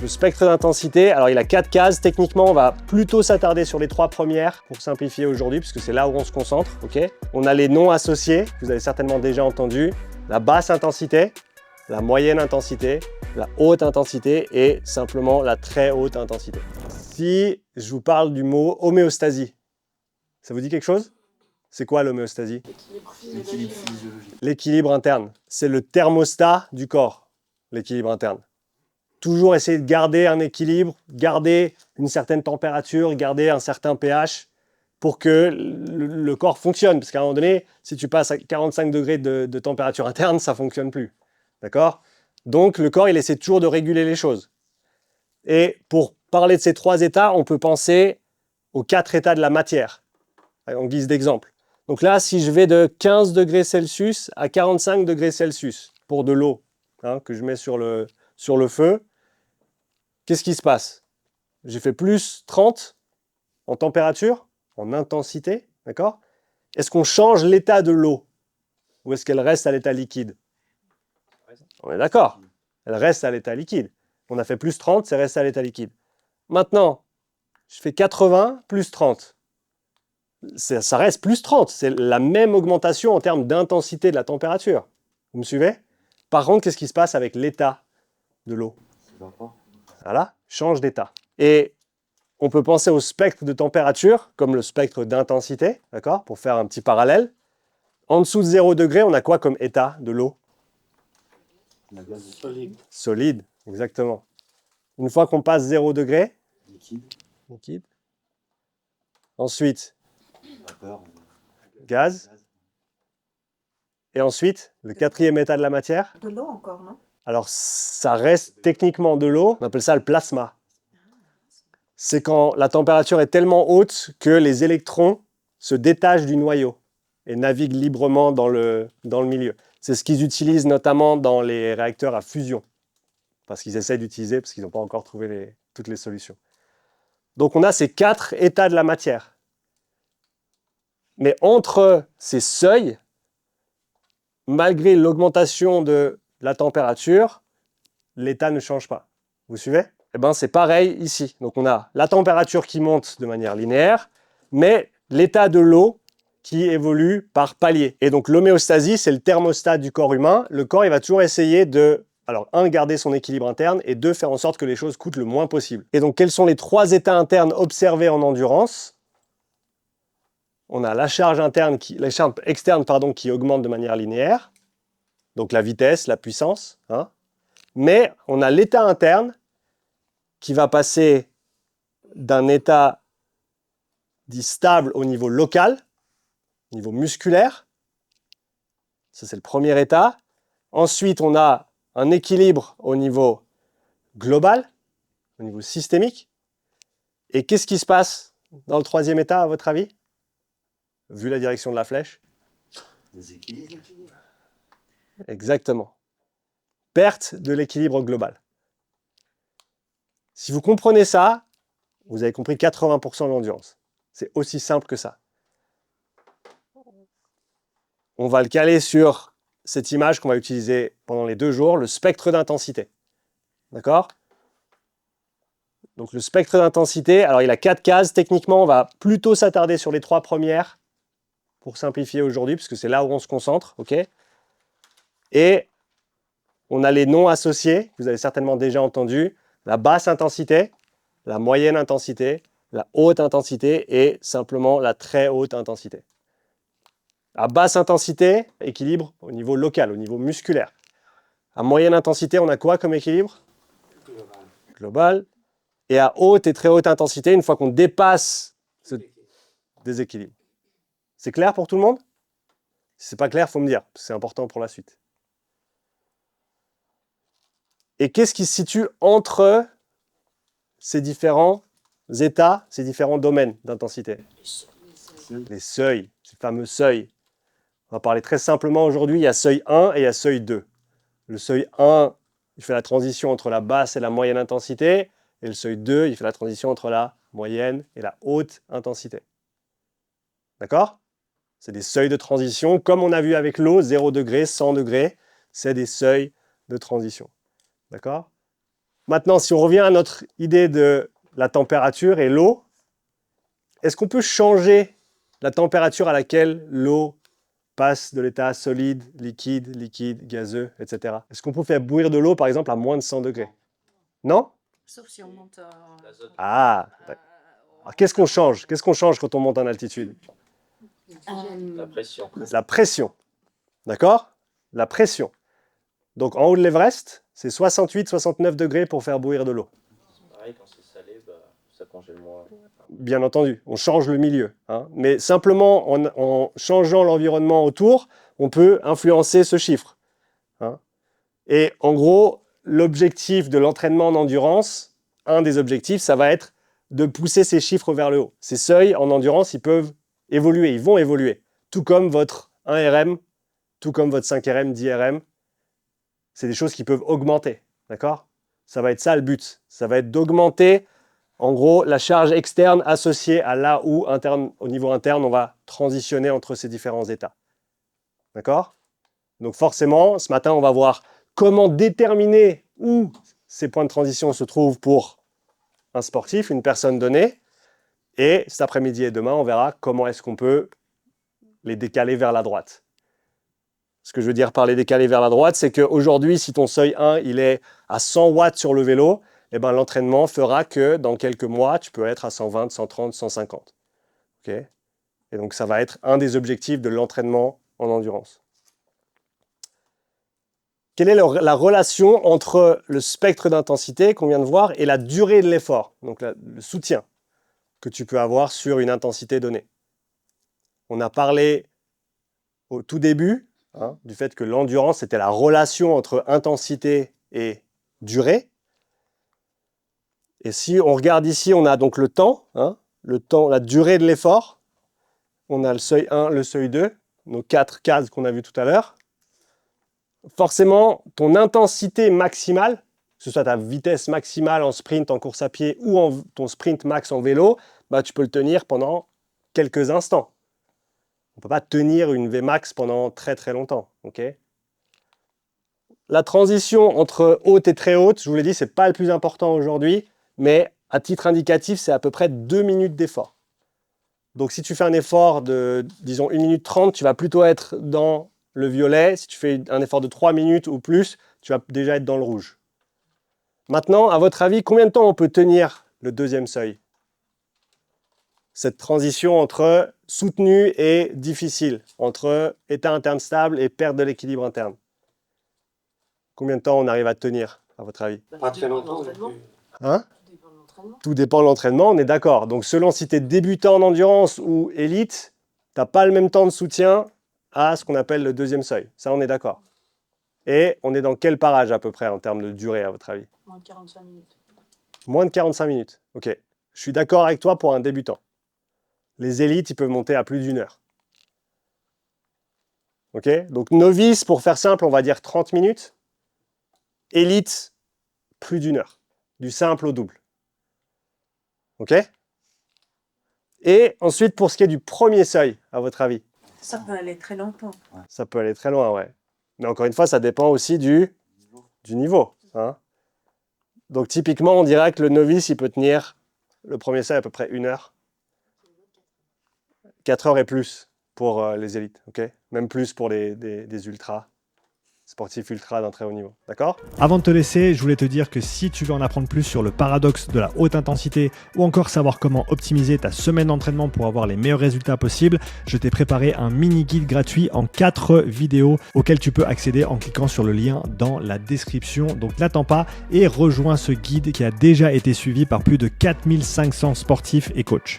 Le spectre d'intensité, alors il a 4 cases. Techniquement, on va plutôt s'attarder sur les 3 premières pour simplifier aujourd'hui, puisque c'est là où on se concentre. Okay, on a les noms associés, que vous avez certainement déjà entendu. La basse intensité, la moyenne intensité, la haute intensité et simplement la très haute intensité. Si je vous parle du mot homéostasie, ça vous dit quelque chose? C'est quoi l'homéostasie? L'équilibre physiologique. L'équilibre interne. C'est le thermostat du corps, l'équilibre interne. Toujours essayer de garder un équilibre, garder une certaine température, garder un certain pH pour que le corps fonctionne. Parce qu'à un moment donné, si tu passes à 45 degrés de température interne, ça ne fonctionne plus. D'accord? Donc le corps, il essaie toujours de réguler les choses. Et pour parler de ces 3 états, on peut penser aux 4 états de la matière, en guise d'exemple. Donc là, si je vais de 15 degrés Celsius à 45 degrés Celsius pour de l'eau, que je mets sur le feu, qu'est-ce qui se passe? J'ai fait plus 30 en température, en intensité, d'accord? Est-ce qu'on change l'état de l'eau ou est-ce qu'elle reste à l'état liquide? On est d'accord, elle reste à l'état liquide. On a fait plus 30, c'est resté à l'état liquide. Maintenant, je fais 80 plus 30. Ça reste plus 30, c'est la même augmentation en termes d'intensité de la température. Vous me suivez? Par contre, qu'est-ce qui se passe avec l'état de l'eau? Voilà, change d'état. Et on peut penser au spectre de température comme le spectre d'intensité, d'accord? Pour faire un petit parallèle. En dessous de 0 degré, on a quoi comme état de l'eau? La gaz solide. Solide, exactement. Une fois qu'on passe 0 degré, liquide. Ensuite, Vapeur. gaz. Et ensuite, le 4e état de la matière. De l'eau encore, non? Alors, ça reste techniquement de l'eau. On appelle ça le plasma. C'est quand la température est tellement haute que les électrons se détachent du noyau et naviguent librement dans le milieu. C'est ce qu'ils utilisent notamment dans les réacteurs à fusion, parce qu'ils essaient d'utiliser, parce qu'ils n'ont pas encore trouvé toutes les solutions. Donc on a ces 4 états de la matière. Mais entre ces seuils, malgré l'augmentation de la température, l'état ne change pas. Vous suivez? Eh bien, c'est pareil ici. Donc on a la température qui monte de manière linéaire, mais l'état de l'eau qui évolue par palier. Et donc l'homéostasie, c'est le thermostat du corps humain. Le corps, il va toujours essayer de, alors garder son équilibre interne et 2, faire en sorte que les choses coûtent le moins possible. Et donc quels sont les 3 états internes observés en endurance? On a la charge externe qui augmente de manière linéaire, donc la vitesse, la puissance, mais on a l'état interne qui va passer d'un état dit stable au niveau local, au niveau musculaire. Ça, c'est le premier état. Ensuite, on a un équilibre au niveau global, au niveau systémique. Et qu'est-ce qui se passe dans le 3e état, à votre avis? Vu la direction de la flèche? Déséquilibre. Exactement. Perte de l'équilibre global. Si vous comprenez ça, vous avez compris 80% de l'endurance. C'est aussi simple que ça. On va le caler sur cette image qu'on va utiliser pendant les 2 jours, le spectre d'intensité. D'accord? Donc le spectre d'intensité, alors il a 4 cases. Techniquement, on va plutôt s'attarder sur les 3 premières pour simplifier aujourd'hui, puisque c'est là où on se concentre. Okay, et on a les noms associés, que vous avez certainement déjà entendu. La basse intensité, la moyenne intensité, la haute intensité et simplement la très haute intensité. À basse intensité, équilibre au niveau local, au niveau musculaire. À moyenne intensité, on a quoi comme équilibre? Global. Et à haute et très haute intensité, une fois qu'on dépasse ce déséquilibre. C'est clair pour tout le monde? Si ce n'est pas clair, il faut me dire, c'est important pour la suite. Et qu'est-ce qui se situe entre ces différents états, ces différents domaines d'intensité? Les seuils, ces fameux seuils. On va parler très simplement aujourd'hui, il y a seuil 1 et il y a seuil 2. Le seuil 1, il fait la transition entre la basse et la moyenne intensité, et le seuil 2, il fait la transition entre la moyenne et la haute intensité. D'accord? C'est des seuils de transition, comme on a vu avec l'eau, 0 degré, 100 degrés, c'est des seuils de transition. D'accord? Maintenant, si on revient à notre idée de la température et l'eau, est-ce qu'on peut changer la température à laquelle l'eau passe de l'état solide, liquide, gazeux, etc. Est-ce qu'on peut faire bouillir de l'eau, par exemple, à moins de 100 degrés? Non? Sauf si on monte Ah, alors, qu'est-ce qu'on change? Qu'est-ce qu'on change quand on monte en altitude? La pression. La pression. D'accord? La pression. Donc, en haut de l'Everest, c'est 68-69 degrés pour faire bouillir de l'eau. Pareil, quand c'est salé, ça congèle moins. Bien entendu, on change le milieu. Hein. Mais simplement, en changeant l'environnement autour, on peut influencer ce chiffre. Hein. Et en gros, l'objectif de l'entraînement en endurance, un des objectifs, ça va être de pousser ces chiffres vers le haut. Ces seuils en endurance, ils peuvent évoluer, ils vont évoluer. Tout comme votre 1RM, tout comme votre 5RM, 10RM. C'est des choses qui peuvent augmenter. D'accord? Ça va être ça le but. Ça va être d'augmenter, en gros, la charge externe associée à là où, au niveau interne, on va transitionner entre ces différents états. D'accord? Donc forcément, ce matin, on va voir comment déterminer où ces points de transition se trouvent pour un sportif, une personne donnée. Et cet après-midi et demain, on verra comment est-ce qu'on peut les décaler vers la droite. Ce que je veux dire par les décaler vers la droite, c'est qu'aujourd'hui, si ton seuil 1 il est à 100 watts sur le vélo, eh ben, l'entraînement fera que dans quelques mois, tu peux être à 120, 130, 150. Okay? Et donc, ça va être un des objectifs de l'entraînement en endurance. Quelle est la relation entre le spectre d'intensité qu'on vient de voir et la durée de l'effort, donc le soutien que tu peux avoir sur une intensité donnée? On a parlé au tout début du fait que l'endurance, c'était la relation entre intensité et durée. Et si on regarde ici, on a donc le temps, la durée de l'effort. On a le seuil 1, le seuil 2, nos 4 cases qu'on a vues tout à l'heure. Forcément, ton intensité maximale, que ce soit ta vitesse maximale en sprint, en course à pied ou ton sprint max en vélo, bah, tu peux le tenir pendant quelques instants. On ne peut pas tenir une Vmax pendant très très longtemps. Okay? La transition entre haute et très haute, je vous l'ai dit, ce n'est pas le plus important aujourd'hui, mais à titre indicatif, c'est à peu près 2 minutes d'effort. Donc si tu fais un effort de, disons, 1 minute 30, tu vas plutôt être dans le violet. Si tu fais un effort de 3 minutes ou plus, tu vas déjà être dans le rouge. Maintenant, à votre avis, combien de temps on peut tenir le deuxième seuil? Cette transition entre soutenu et difficile, entre état interne stable et perte de l'équilibre interne. Combien de temps on arrive à tenir, à votre avis? Pas très longtemps. Hein? Tout dépend de l'entraînement, on est d'accord. Donc selon si tu es débutant en endurance ou élite, tu n'as pas le même temps de soutien à ce qu'on appelle le deuxième seuil. Ça, on est d'accord. Et on est dans quel parage à peu près en termes de durée, à votre avis? Moins de 45 minutes. Moins de 45 minutes, ok. Je suis d'accord avec toi pour un débutant. Les élites, ils peuvent monter à plus d'1 heure. Ok? Donc novice, pour faire simple, on va dire 30 minutes. Élite, plus d'1 heure. Du simple au double. Ok? Et ensuite, pour ce qui est du premier seuil, à votre avis? Ça peut aller très longtemps. Ça peut aller très loin, ouais. Mais encore une fois, ça dépend aussi du niveau. Hein? Donc typiquement, on dirait que le novice, il peut tenir le premier seuil à peu près 1 heure. 4 heures et plus pour les élites, ok? Même plus pour des ultras, sportifs ultras d'un très haut niveau, d'accord? Avant de te laisser, je voulais te dire que si tu veux en apprendre plus sur le paradoxe de la haute intensité ou encore savoir comment optimiser ta semaine d'entraînement pour avoir les meilleurs résultats possibles, je t'ai préparé un mini guide gratuit en 4 vidéos auquel tu peux accéder en cliquant sur le lien dans la description. Donc n'attends pas et rejoins ce guide qui a déjà été suivi par plus de 4500 sportifs et coachs.